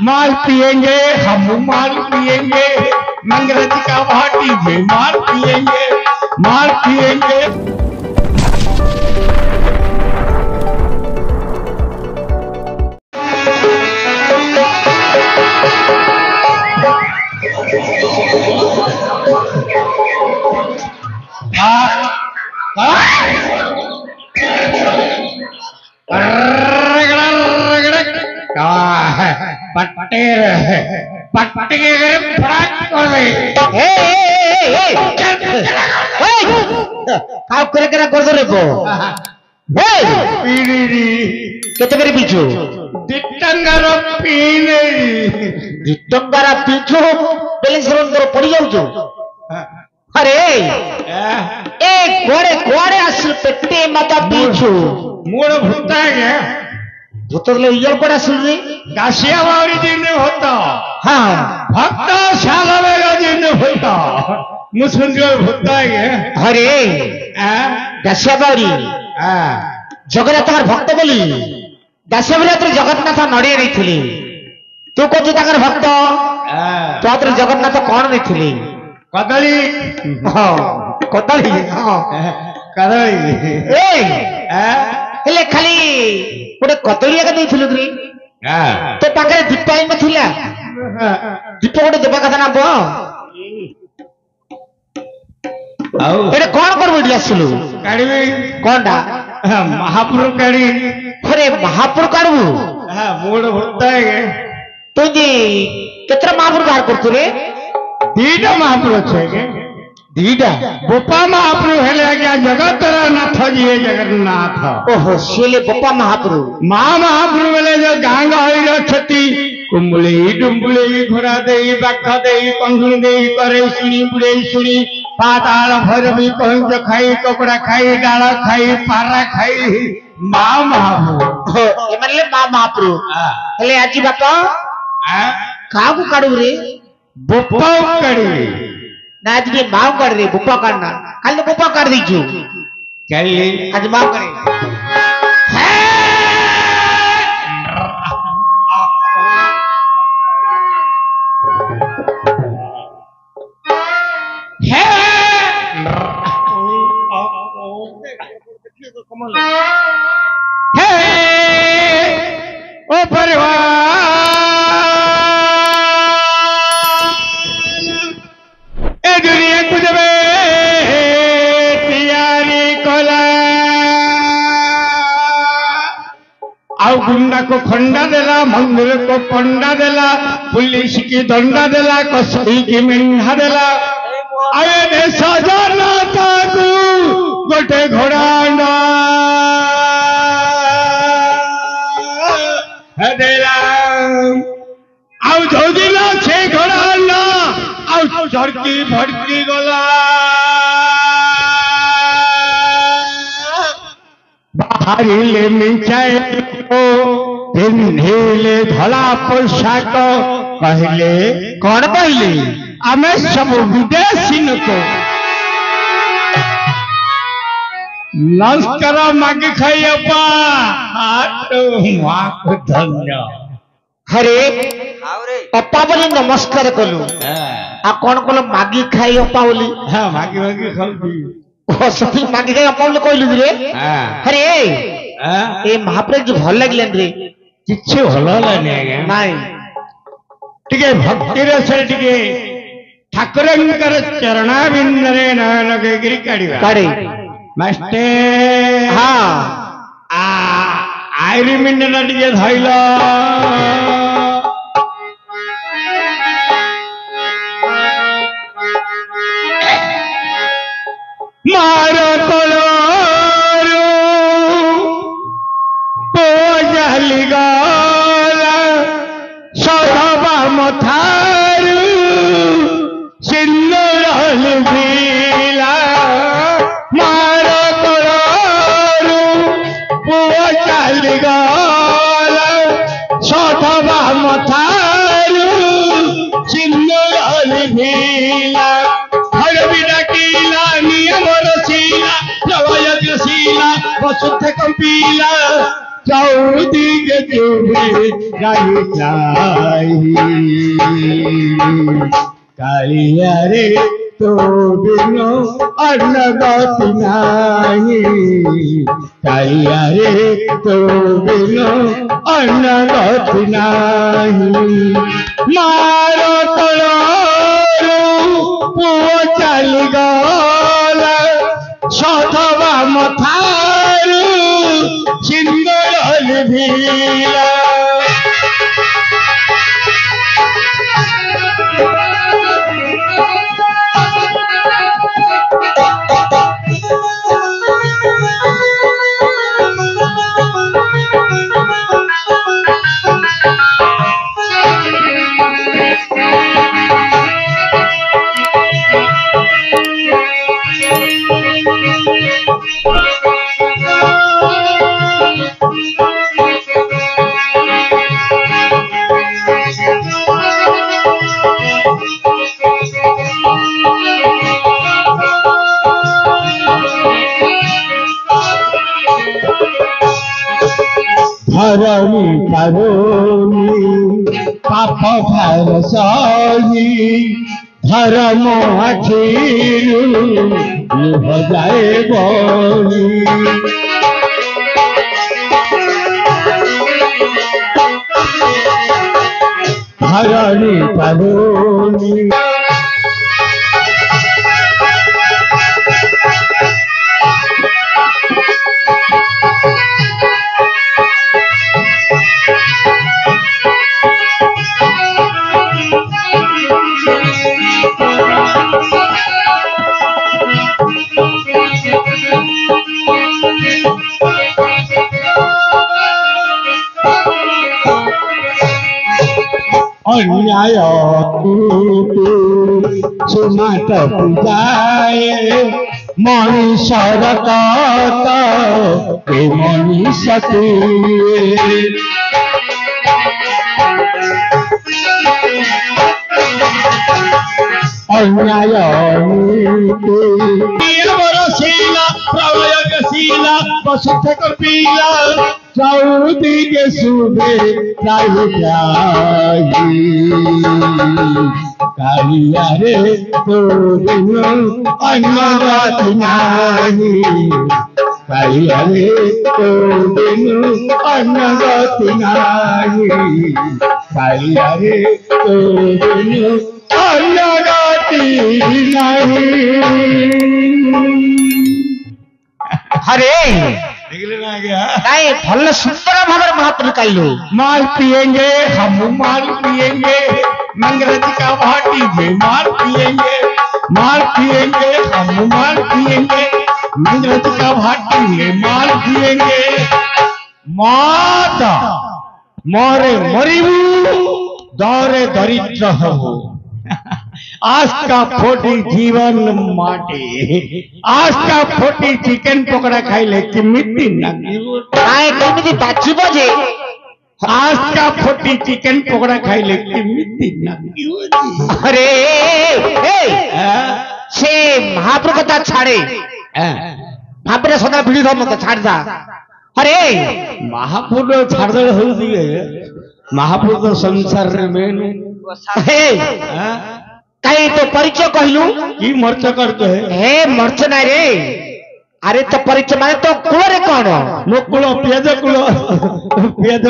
माल पिएंगे हम माल पिएंगे मंगरज का भाटी में माल पिएंगे माल पिएंगे। କେତେ ପିଛୁ ଦିଟଙ୍ଗାର ପିଇନେ ଦିଟଙ୍ଗାର ପିଛୁ ବେଲେ ତୋର ପଡି ଯାଉଛୁ। अरे ए कोड़े कोड़े असल पेटे मता पीछू मूड भूता है भूत ले इयर कोड़ा सुन रे गासिया वाली दिन होता हां भक्त शालवेला दिन होता मुसुंजो भूता है। अरे गासिया बावरी जगन्नाथ भक्त बोली गासिया बोले तो जगन्नाथ नड़िया नहीं थिली तू को ताकर भक्त तो जगन्नाथ कौन नहीं थिली कदली कदली कदली हेले खाली गोटे कदली आगे देइथिलु रे तो पाखरे दीप आई नथिला दीप गोटे देबा कथा ना बो आउ एडे कोन करबो इडी आसलु काढिबे कोनडा महापुर काढी अरे महापुर काढबु मूड भूता है तो जे केतरा महापुर बाहर करतु रे दीटा महापुर छे दीटा बोपा महापुर हेले आज्ञा जगतर नाथ जी जगन्नाथ ओहो सेले बोपा महापुर मां महापुर बेले जो गां गहली छती कुंबुली डुंबुली घोड़ा देई बाखा देई कंगुणी देई करे सुनी बुड़े सुनी पाताल भैरवी कंज खाई कपड़ा खाई डाल खाई पारा खाई मां महापुर ए मानले मां महापुर हेले आजी बापा कागु काडू रे बोपा काढी ना आज के माव कर रे बुप्पा काढना खाली बुप्पा काढ दीजू चली आज माव करे ओ परिवार गुंडा को खंडा देला मंदिर को पंडा देला पुलिस की दंडा देला कसई की मेंढा देला आए दे सजना ताकू गोटे घोड़ा देला आउ जोदिला छे घोड़ा ना आउ झड़की भड़की गला बाहरिले मिंचाए पिन्हिले धला पोशाक कहले कौन कहले आमे सब विदेशी लोक लश्कर मागे खाइबा माँ धन्य हरे अपा बोली नमस्कार कलु आ कौन कल मागी खाई अपा बोली हाँ मागी मागी खाऊती ओ सती मागी खाई अपा बोली कहलु रे हरे ए महाप्रभु जी भल लागलेन रे किछि भल लागने आज्ञा नाइ टिके भक्ति रसे टिके ठाकुरंकर चरणाबिंदरे नयन गिरी काढिबा काढे मास्टर हां आइरी मिंडना टिके धइलो मारो कोलोरू पोजली गला सदबा मथारू सिंदूर भीला मारो कोलोरू पोजली गला सदबा मथारू सिंदूर भीला वसुद्ध कंपीला चौदिगे चुभे रही कालिया रे तो बिनो अन्न गति नाही कालिया रे तो बिनो अन्न गति नाही मारो तोरो पुओ चली गला सथवा मथारू सिंगल भीला धरणी करोनी पाप भर सही धर्म अखिलु जाए बोली धरणी करोनी अन्याय सुमत पूजाए मनीषर के मनीष अन्याय प्रलयशीला वसुध कपिला चौदिगे शुभे कालिया रे तो अन्न गति नाही कालिया रे तो अन्न गति नाही कालिया रे तो अन्न गति नाही अरे ना गया नहीं भल सुंदर भाव महापुर कहलु माल पिएंगे हम माल पिएंगे मंगरज का भाटी में माल पिएंगे हम माल पिएंगे मंगरज का भाटी में माल पिएंगे माता मोरे मरिबू दौरे दरिद्र हो आज का फोटी जीवन माटे आज का फोटी चिकन पकड़ा खाइले किमिति केमिति बाचिबो जे आज का फोटी चिकन पकड़ा खाइले किमिति अरे से महाप्रभु कथा छाड़े महाप्रभु सदा भिड़ी धर्म तो छाड़ दा अरे महाप्रभु छाड़ दे हो दिए महाप्रभु संसार में कहीं तो परिचय कहलु की मर्च करते है हे मर्च ना रे अरे तो परिचय माने तो कुल रे कौन नो कुल पियाज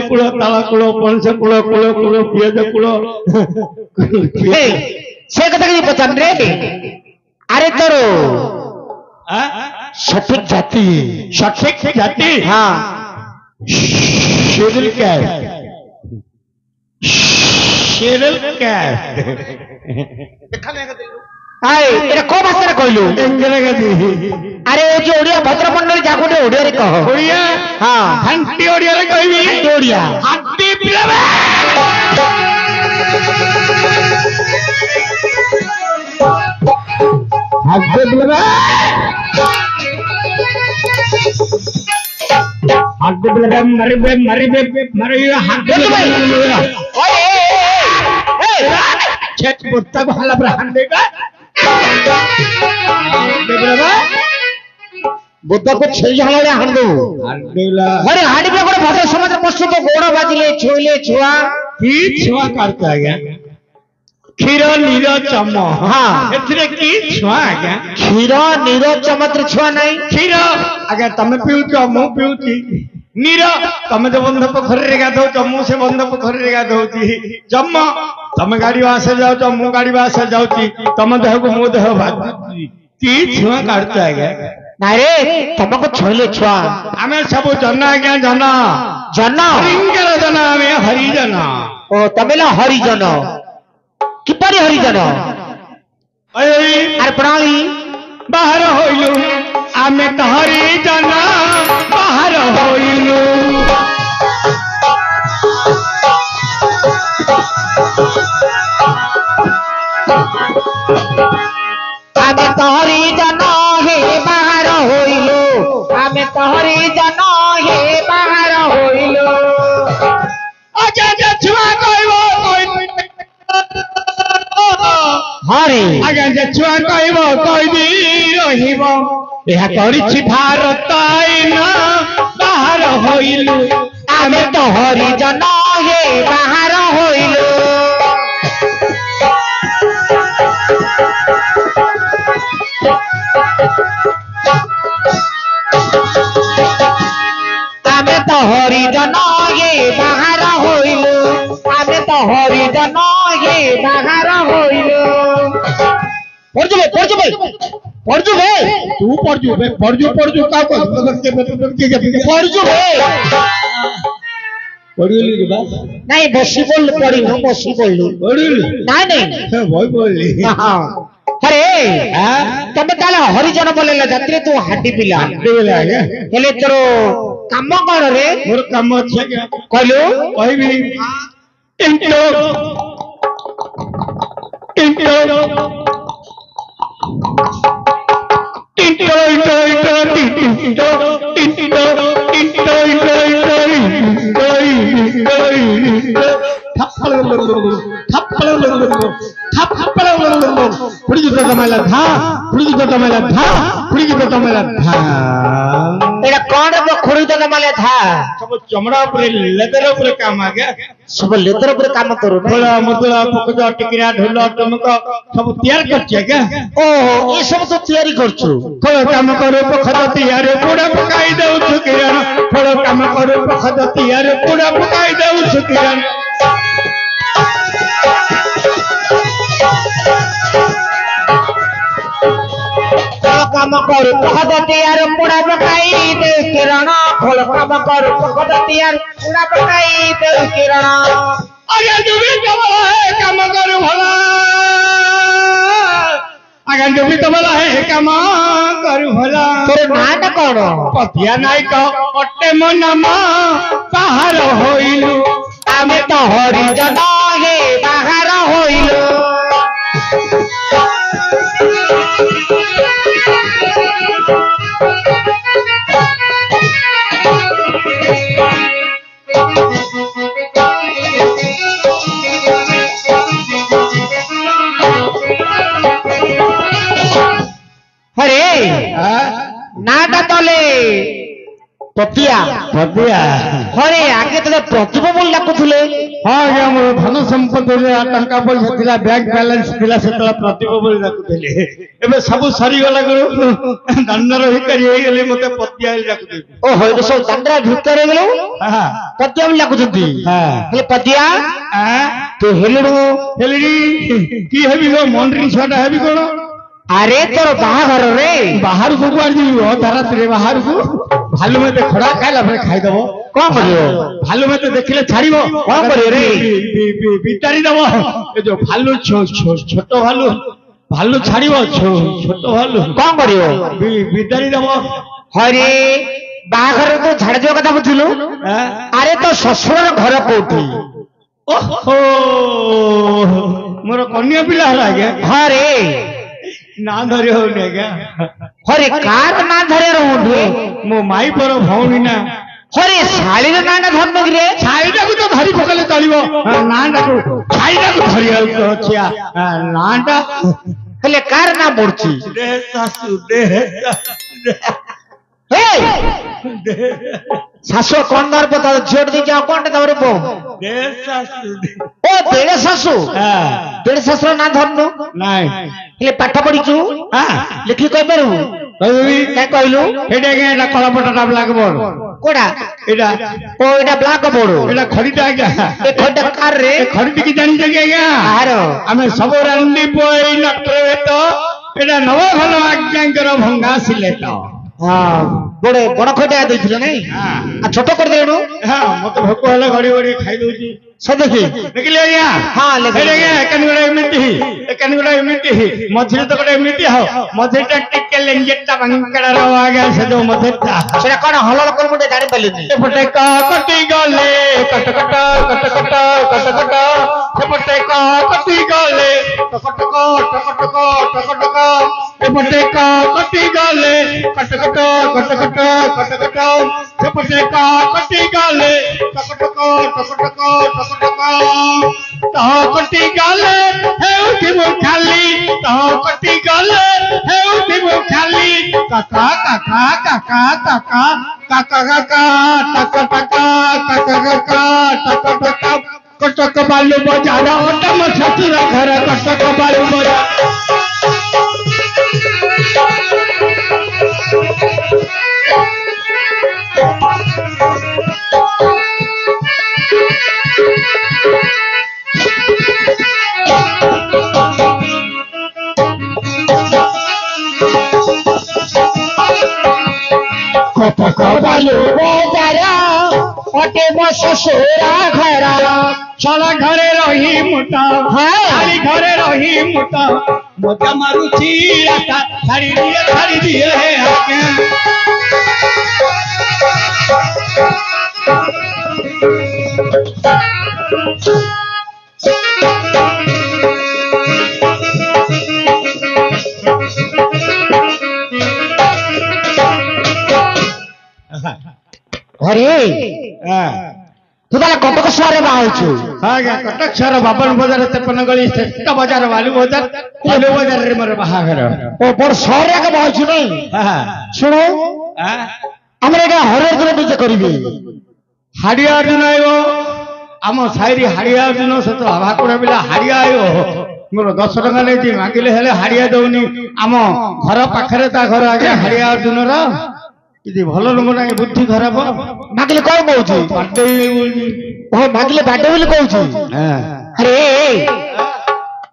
कुल ताला कुल पंच कुल पियाज कुल से कथा नहीं पता रे अरे तोरो सठिक जाति हाँ शेड्यूल कैस्ट आए एरा को भाषा कहलु अरे ओ जो ओडिया भद्र मंडल जाको ने ओडिया रे कह ओडिया हां हंटी ओडिया रे कहबी ओडिया हंटी पिलबे हंटी पिलबे हंटी पिलबे मरे हंटी ओए छत बुत्ता को हला ब्रह्म देगा बुद्ध को छेज हलाड़े हंडू हंडीला अरे हाड़ी पे ଭଦ୍ର ସମାଜ ପ୍ରସ୍ତୁତ ଗୋଡ଼ ବାଜିଲେ ଛୁଇଁଲେ ଛୁଆ କି ଛୁଆ କାଢୁଛ ଆଜ୍ଞା କ୍ଷୀର ନୀର ଚମ ହଁ ଏଥିରେ କି ଛୁଆ ଆଜ୍ଞା କ୍ଷୀର ନୀର ଚମତ୍ରୀ ଛୁଆ ନାହିଁ କ୍ଷୀର ଆଜ୍ଞା ତମେ ପିଉଛ ମୁଁ ପିଉଛି ନୀର ତମେ ତ ବନ୍ଧ ପୋଖରୀରେ ଗାଧଉଛ ମୁଁ ସେ ବନ୍ଧ ପୋଖରୀରେ ଗାଧଉଛି ଚମ ତମେ ଗାଡି ବାସେ ଯାଉଛ ମୁଁ ଗାଡି ବାସେ ଯାଉଛି ତମ ଦେହକୁ ମୋ ଦେହ ବାଜୁଛି କି ଛୁଆ କାଢୁଛ ଆଜ୍ଞା ନାଇଁ ରେ ତମକୁ ଛୁଇଁଲେ ଛୁଆ ଆମେ ସବୁ ଜନ ଆଜ୍ଞା ଜନ ଜନ ହରିଙ୍କର ଜନ ଆମେ ହରିଜନ ଓ ତମେ ହେଲା ହରିଜନ କିପରି ହରିଜନ ଆରେ ପ୍ରଣାଳୀ ବାହାର ହଇଲୁ ଆମେ ତ ହରିଜନ ବାହାର ହଇଲୁ ଆମେ ତ ହରିଜନ ହେ ବାହାର ହୋଇଲୁ ଆମେ ତ ହରିଜନ ହେ ବାହାର ହୋଇଲୁ ଆଜ୍ଞା ଯେ ଛୁଆ କହିବ ହରେ ଆଜ୍ଞା ଯେ ଛୁଆ କହିବ କହିବି ରହିବ ଏହା କରିଛି ଭାରତ ଆଇନ ବାହାର ହଇଲୁ ଆମେ ତ ହରିଜନ ହେ ବାହାର ହୋଇଲୁ ଆମେ ତ ହରିଜନ ହେ ବାହାର ହୋଇଲୁ ଆମେ ତ ହରିଜନ ହେ ବାହାର ହୋଇଲୁ ପଢୁଛୁ ବେ ତୁ ପଢୁଛୁ ପଢୁଛୁ କାହା ପଢୁଛୁ ବେ ପଢିଲି ରେ ବା ନାଇଁ ବସି ପଡିଲୁ ପଢିନୁ ବସି ପଡିଲୁ ପଢିଲି ନାଇଁ ନାଇଁ ବହି ପଢିଲି ଆରେ ତମେ ତାହେଲେ ହରିଜନ ବୋଲେଲା ଜାତିରେ ତୁ ହାଟି ପିଲା ଆଜ୍ଞା ହେଲେ ତୋର କାମ କଣ ରେ ମୋର କାମ ଅଛି ଆଜ୍ଞା କହିଲୁ କହିବି ଇଣ୍ଟୋ ଇଣ୍ଟୋ ଏଇଟା କଣ ଖୁଡି ମାଲେ ଧା ସବୁ ଚମड़ा ଉପରେ ଲେଦର ଉପରେ କାମ ଆଜ୍ଞା ସବୁ ଲେଦର ଉପରେ କାମ କରୁ ଫଳ ମୁଦୁଳ ପୋକଜ ଟିକିରା ଢୋଲ ଟମକ ସବୁ ତିଆରି କରିଛି ଆଜ୍ଞା ଓହୋ ଏ ସବୁ ତ ତିଆରି କରୁଛୁ ଫଳ କାମ କରୁ ପୋଖଦ ତିଆରି ପୋଡା ପକାଇ ଦେଉଛୁ କିରଣ ଫଳ କାମ କରୁ ପୋଖଦ ତିଆରି ପୋଡା ପକାଇ ଦେଉଛୁ କିରଣ କାମ କରୁ ପଖଦ ତିଆର ପୋଡା ପକାଇ ଦେଉ କିରଣ ଫଳ କାମ କରୁ ପଖଦ ତିଆର ପୋଡା ପକାଇ ଦେଉ କିରଣ ଆଜ୍ଞା ଜୁବି ତମଲା ହେ କାମ କରୁ ଭଲ ଆଜ୍ଞା ଜୁବି ତମଲା ହେ କାମ କରୁ ଭଲ ତୋର ନାଁଟା କଣ ପତିଆ ନାୟକ ଅଟେ ମୋ ନାମ ବାହାର ହୋଇଲୁ ଆମେ ତ ହରିଜନ ହେ ବାହାର ହୋଇଲୁ हरे नाटा तले पतिया ପତିଆ हरे आगे तले प्रतिभा बोल डाकुथुले ହଁ ଆଜ୍ଞା ମୋର ଧନ ସମ୍ପତ୍ତିରେ ଟଙ୍କା ପଇସା ଥିଲା ବ୍ୟାଙ୍କ ବାଲାନ୍ସ ଥିଲା ସେତେବେଳେ ପ୍ରତିଭ ବୋଲି ଡାକୁଥିଲେ ଏବେ ସବୁ ସରିଗଲା ଦାଣ୍ଡର ଭିକାରୀ ହେଇଗଲେ ମତେ ପତିଆ ବୋଲି ଡାକୁଥିଲେ ओहो ये सब दंडरा भितर गेलो पतिया बोल डाकुथुती हेले पतिया तू हेलडू ହେଲିଣି କି ହେବି ଗୋ ମଣ୍ଡିରୀ ଛୁଆଟା ହେବି କଣ अरे तोर बाहाघर रे ବାହାରକୁ କୁଆଡେ ଯିବି ଅଧାରାତିରେ ବାହାରକୁ ଭାଲୁ ମତେ ଖଡା ଖାଇଲା ପରେ ଖାଇଦବ कौन करियो ଭାଲୁ ମତେ ଦେଖିଲେ ଛାଡିବ କଣ କରିବ ରେ? ବିତାରି ଦବ ଏ ଯୋଉ ଭାଲୁ ଛୋଟ ଭାଲୁ ଭାଲୁ ଛାଡିବ ଛୋଟ ଭାଲୁ कौन करियो ବିତାରି ଦବ हरे बाहाघर तो झाड़ जो कथा बुझिलु अरे तो ससुर घर कोठी ଓହୋ ମୋର କନ୍ୟା ପିଲା ହେଲା ଆଜ୍ଞା हरे ନା ଧରି ହଉନି ଆଜ୍ଞା हरे कार ना धरे रहूंठे ମୋ ମାଇ ପର ଭଉଣୀ ନା हरे शाली रे नाटा धरनो रे ଛାଇଟାକୁ ତ ଧରି ପକେଇଲେ ଚଳିବ ନାଟାକୁ ଛାଇଟାକୁ ଧରିବାକୁ ଅଛି ନାଟା हेले कार ना पड़ची ଦେ ଶାଶୁ ଦେ हे ଶାଶୁ କଣ ଧରିବ ତ ଝିଅଟେ ଦେଇଛି ଆଉ କଣଟେ ଧରିବ ଓ ଦେଢ ଶାଶୁ ଦେଢ ଶାଶୁର ନାଁ ଧରିନୁ ନାଇଁ ହେଲେ ପାଠ ପଢିଛୁ ଲେଖି କହିପାରିବୁ କାଇଁ କହିଲୁ ଏଇଟା ଆଜ୍ଞା ଏଇଟା କଳାପଟା ବ୍ଲାକ୍ ବୋର୍ଡ କୋଉଟା ଏଇଟା ଓ ଏଇଟା ବ୍ଲାକ୍ ବୋର୍ଡ ଏଇଟା ଖଡିଟା ଆଜ୍ଞା ଏ ଖଡିଟା କାର ରେ ଖଡିଟି କି ଜାଣିଛ କି ଆଜ୍ଞା କାହାର ଆମେ ସବୁ ରାନ୍ଧି ପୁଅ ଏଇ ନଟରେ ତ ଏଇଟା ନବଘନ ଆଜ୍ଞାଙ୍କର ଭଙ୍ଗା ସିଲେଟ ହଁ ବଡ ବଡ ଖଡିଟା ଦେଇଥିଲେ ନାଇଁ ଆଉ ଛୋଟ କରିଦେଲୁ ମତେ ଭୋକ ହେଲେ ଘଡି ଘଡି ଖାଇ ଦଉଛି ସେ ଦେଖି ଦେଖିଲେ ଆଜ୍ଞା ହଁ ଲେଖିଲି ଆଜ୍ଞା ଏକାନି ଗୋଟେ ଏମିତି ମଝିରେ ତ ଗୋଟେ ଏମିତି ହଉ ମଝିରେଟା ଟିକେ ଲେଞ୍ଜେଟା ବାଙ୍କେଡାର ଆଜ୍ଞା ସେ ଯୋଉ ମଝିରେଟା ସେଟା କଣ ହଲର କର ମୁଁ ଜାଣି ପାରିଲିନି ଏପଟେ କଟି ଗଲେ କଟକଟ କଟକଟ କଟକଟ ସେପଟେ କଟି ଗଲେ ଟକଟକ ଟକଟକ ଟକଟକ ଏପଟେ କଟି ଗଲେ କଟକଟ କଟକଟ କଟକଟ ସେପଟେ କଟି ଗଲେ ଟକଟକ ଟକଟକ ଟକଟକ ତହ କଟି ଗଲେ ହେଉଥିବ ଖାଲି ତହ କଟି ଗଲେ ହେଉଥିବ ଖାଲି କାକା କାକା କାକା କାକା କାକା କାକା ଟକ ଟକ ଟକ ଟକ ଟକ ଟକ କଟକ ବାଲୁ ବଜାର ତମ ଶ୍ୱଶୁର ଘର କଟକ ବାଲୁ ବଜାର କଟକ ବାଲୁ ବଜାର ଅଟେ ମୋ ଶ୍ୱଶୁର ଘର ଛଳ ଘରେ ରହି ମୁଟ ଶାଳି ଘରେ ରହି ମୁଟ ମଜା ମାରୁଛି ରାସ୍ତା ଛାଡ଼ି ଦିଏ ହେ ଆଜ୍ଞା ଘରେ ତୁ ତାହେଲେ କଟକ ସହରରେ ବାହା ହଉଛୁ ଆଜ୍ଞା କଟକ ସହର ବାବନ ବଜାର ତେପନ ଗଳି ଶ୍ରେଷ୍ଠ ବଜାର ବାଲୁ ବଜାରରେ ମୋର ବାହାଘର ଓ ବଡ ସହରରେ ଆଗ ବାହା ହଉଛୁ ନାଇଁ ଶୁଣ ଆମର ଏଇଟା ହରିହର ଦିନ ନିଜେ କରିବି ହାଡିଆ ଅର୍ଜୁନ ଆଇବ ଆମ ସାହିରେ ହାଡିଆ ଅର୍ଜୁନ ସେତ ଭାକୁଡା ପିଲା ହାଡିଆ ଆଇବ ମୋର 10 ଟଙ୍କା ନେଇଛି ମାଗିଲେ ହେଲେ ହାଡିଆ ଦଉନି ଆମ ଘର ପାଖରେ ତା ଘର ଆଜ୍ଞା ହାଡିଆ ଅର୍ଜୁନର କିଛି ଭଲ ଲୋକ ନାହିଁ ବୁଦ୍ଧି ଖରାପ ମାଗିଲେ କଣ କହୁଛୁ ମାଗିଲେ ବାଡେ ବୋଲି କହୁଛୁ ଆରେ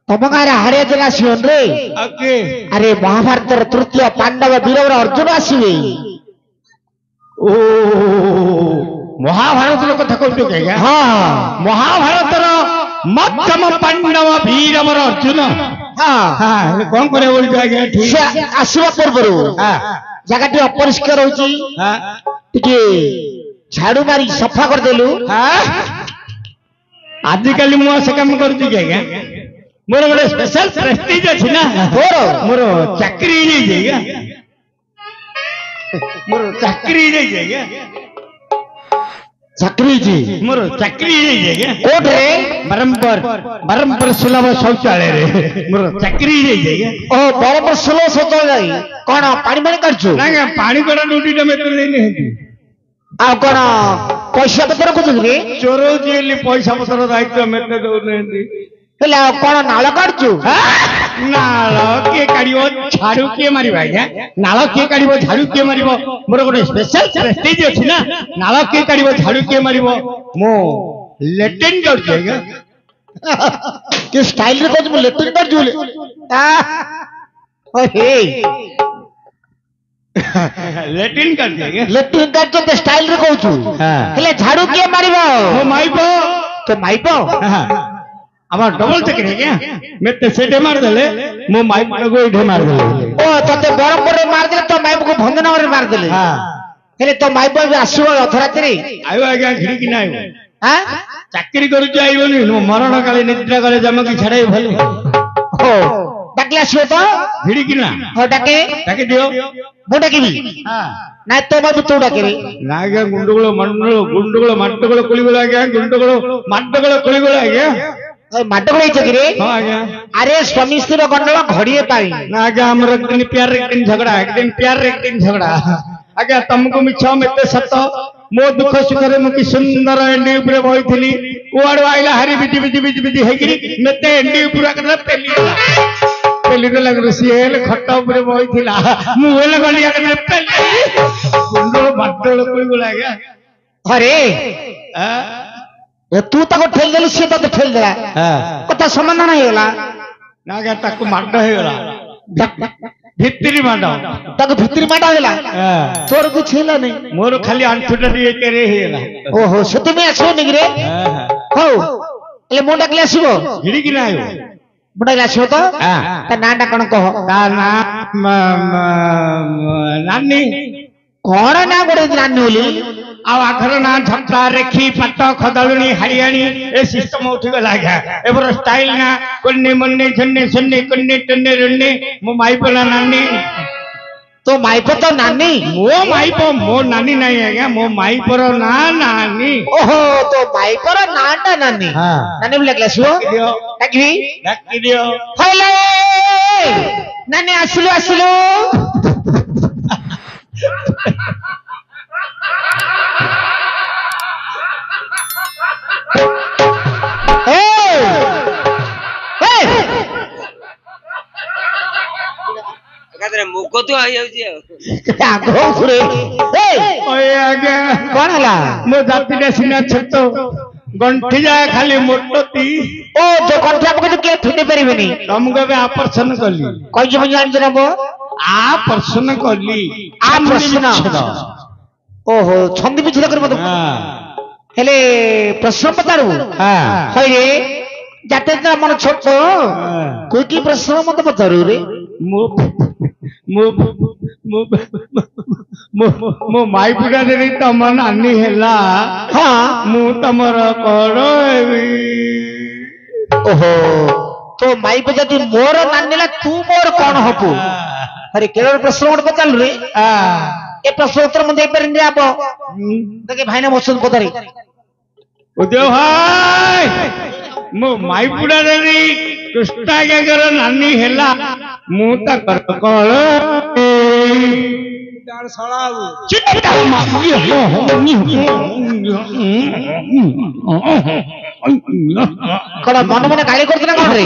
ତମ ଗାଁରେ ହାଡିଆ ଦିନ ଆସିବନି ରେ ଆରେ ମହାଭାରତର ତୃତୀୟ ପାଣ୍ଡବ ବୀରର ଅର୍ଜୁନ ଆସିବେ ଓ ମହାଭାରତର କଥା କହୁଛୁ ଆଜ୍ଞା ହଁ ମହାଭାରତର ମଧ୍ୟମ ପାଣ୍ଡବ ବୀରମର ଅର୍ଜୁନ କଣ କରିବା ବୋଲିଛୁ ଆଜ୍ଞା ସେ ଆସିବା ପୂର୍ବରୁ ଜାଗାଟି ଅପରିଷ୍କାର ହଉଛି ଟିକେ ଝାଡୁ ମାରି ସଫା କରିଦେଲୁ ଆଜିକାଲି ମୁଁ ସେ କାମ କରୁଛି କି ଆଜ୍ଞା ମୋର ଗୋଟେ ସ୍ପେଶାଲ ପ୍ରେଷ୍ଟିଜ ଅଛି ନା ମୋର ଚାକିରି ହେଇଯାଇଛି ଆଜ୍ଞା ମୋର ଚାକିରି ହେଇଯାଇଛି ଆଜ୍ଞା ଚାକିରି ହେଇଛି ମୋର ଚାକିରି ହେଇଯାଇଛି ଆଜ୍ଞା କୋଉଠି ବାରମ୍ବାର ସୁଲଭ ଶୌଚାଳୟରେ ମୋର ଚାକିରି ହେଇଯାଇଛି ଆଜ୍ଞା ଓ ବରମ୍ପୁର ସୁଲଭ ଶୌଚାଳୟ କଣ ପାଣି ପାଣି କାଢୁଛୁ ଆଜ୍ଞା ପାଣି କଟା ଡ୍ୟୁଟିଟା ମେତେ ଦେଇନି ଆଉ କଣ ପଇସା ପତ୍ର ରଖୁଛନ୍ତି ଚୋରଉଛି ବୋଲି ପଇସା ପତ୍ର ଦାୟିତ୍ୱ ମେତେ ଦଉନାହାନ୍ତି ହେଲେ ଆଉ କଣ ନାଳ କାଢୁଛୁ ନାଳ କିଏ କାଢିବ ଝାଡୁ କିଏ ମାରିବ ଆଜ୍ଞା ନାଳ କିଏ କାଢିବ ଝାଡୁ କିଏ ମାରିବ ମୋର ଗୋଟେ ସ୍ପେଶାଲ ପ୍ରେଷ୍ଟିଜ ଅଛି ନା ନାଳ କିଏ କାଢିବ ଝାଡୁ କିଏ ମାରିବ ମୁଁ ଲେଟ୍ରିନ୍ କରୁଛି ଆଜ୍ଞା କି ଷ୍ଟାଇଲରେ କହୁଛୁ ମୁଁ ଲେଟ୍ରିନ୍ କାଢୁଛୁ ବୋଲି ଲେଟ୍ରିନ୍ କାଢୁଛି ଆଜ୍ଞା ଲେଟ୍ରିନ୍ କାଢୁଛୁ ଷ୍ଟାଇଲରେ କହୁଛୁ ହେଲେ ଝାଡୁ କିଏ ମାରିବ ମୋ ମାଇପ ତ ମାଇପ আমার ডবল চাকরি আজ্ঞা মেতে সেটে মারদেলে মো মাইপটাকে এঠে মারদেলে ଓ ତତେ ବରମ୍ପୁରରେ ମାରିଦେଲେ ତୋ ମାଇପକୁ ଭଞ୍ଜନଗରରେ ମାରିଦେଲେ ହେଲେ ତୋ ମାଇପ ଏବେ ଆସିବ ଅଧରାତିରେ ଆଇବ ଆଜ୍ଞା ଘିଡ଼ିକି ନା ଆଇବ ଚାକିରି କରୁଛି ଆଇବନି ମରଣ କାଳେ ନିଦ୍ରା କାଳେ ଜମକି ଛାଡାଇ ଭଲ ଓ ଡାକିଲେ ଆସିବ ତ ଘିଡ଼ିକି ନା ହଉ ଡାକେ ଡାକି ଦିଅ ମୁଁ ଡାକିବି ନାଇଁ ତୋ ମାଇପ ତୁ ଡାକିବି ନା ଆଜ୍ଞା ଗୁଣ୍ଡୁଗୁଳ ମାಟ್ಟଗୁଳ କୁଳିଗୁଳ ଆଜ୍ଞା ଗୁଣ୍ଡୁଗୁଳ ମାಟ್ಟଗୁଳ କୁଳିଗୁଳ ଆଜ୍ଞା ମାଡଗୋଳ ହେଇଛ କିରେ ଆରେ ସ୍ୱାମୀ ସ୍ତ୍ରୀର ଗଣ୍ଡଗୋଳ ଘଡ଼ିଏ ପାଇଁ ନା ଆଜ୍ଞା ଆମର একদিন প্যার একদিন ঝগড়া আজ্ঞା ତମକୁ ମିଛ ମତେ ସତ मो दुख सुखरे मु कि सुंदर एंडी ऊपर बइथिली कुआडो आइला हारी बिजी बिजी बिजी बिजी हेगिरी मते एंडी ऊपर कर पेली लगलो सिएल खट ऊपर बइथिला मु हेले गलिया के पेली गुंडो बाटल कोई गुला गया अरे तू ताको ठेल देलु से तो ठेल देला कथा समाधान हेगला ना गया ताको माड हेगला भित्री माड ताको भित्री माड हेगला तोर कुछ हेला नहीं मोर खाली आंठुटा दिए केरे हेगला ओहो से तुमे आछो नि रे हो एले मोंडा क्लास आसीबो हिडी कि ना आयो मोंडा क्लास आसीबो तो ता नाटा कोन कह ता ना नानी कोण ना गोडे नानी होली आ आखर ना झपटा रेखी पट खदलुनी हरियाणी ए सिस्टम उठी गला गया एबर स्टाइल ना कोन्ने मन्ने छन्ने छन्ने कोन्ने टन्ने रन्ने मो माइपला नानी तो माइपो तो नानी मो माइपो मो नानी नहीं है क्या मो माइपर ना नानी ओहो तो माइपर नाटा नानी हां नानी बोले क्लासो दियो डाकी दियो हेलो नानी आसिलो आसिलो मुख तो आई आगो सुरे ओए आगे कोन हला मो जाति ने सिना छतो गंठी जाए खाली मोटती ओ जो गंठा पके के ठिने परिबेनी तुमको बे ऑपरेशन करली कोइ जे जान जनाबो ऑपरेशन करली ऑपरेशन ओहो छंदी बिछला कर मत हेले प्रश्न पतारू हां होय रे जाते त मन छोट कोई की प्रश्न मत पतारू रे मो मो मो मो मो माई पुडा रे तम नानी हेला हां मु तमर करबी ओहो तो माई पे जदी मोर नानीला तू मोर कोन हपु अरे केरो प्रश्न मत पताल रे ए प्रश्न उत्तर मन दे परिन रे आपो देखे भाई ने मोसन पतारी उदय भाई मो माई पुडा रे कृष्णा के घर नानी हेला मु त कर कळ डार सळाऊ चिट्टा माई कड़ा मन मन गाली करत ना कोन रे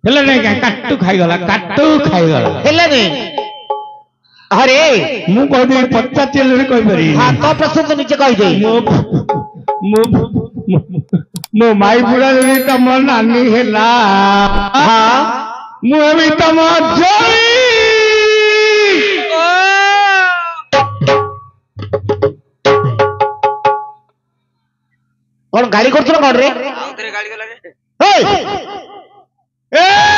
हेला नहीं क्या काटू खाई गला हेला ने अरे मु कह दे पत्ता चल रे कोई बरी हां तो प्रश्न तो नीचे कह दे मो माई बुढ़ा रे तम नानी हेला हां मु अभी तम जोई कौन गाली करत ना कोन रे गाली गला रे ए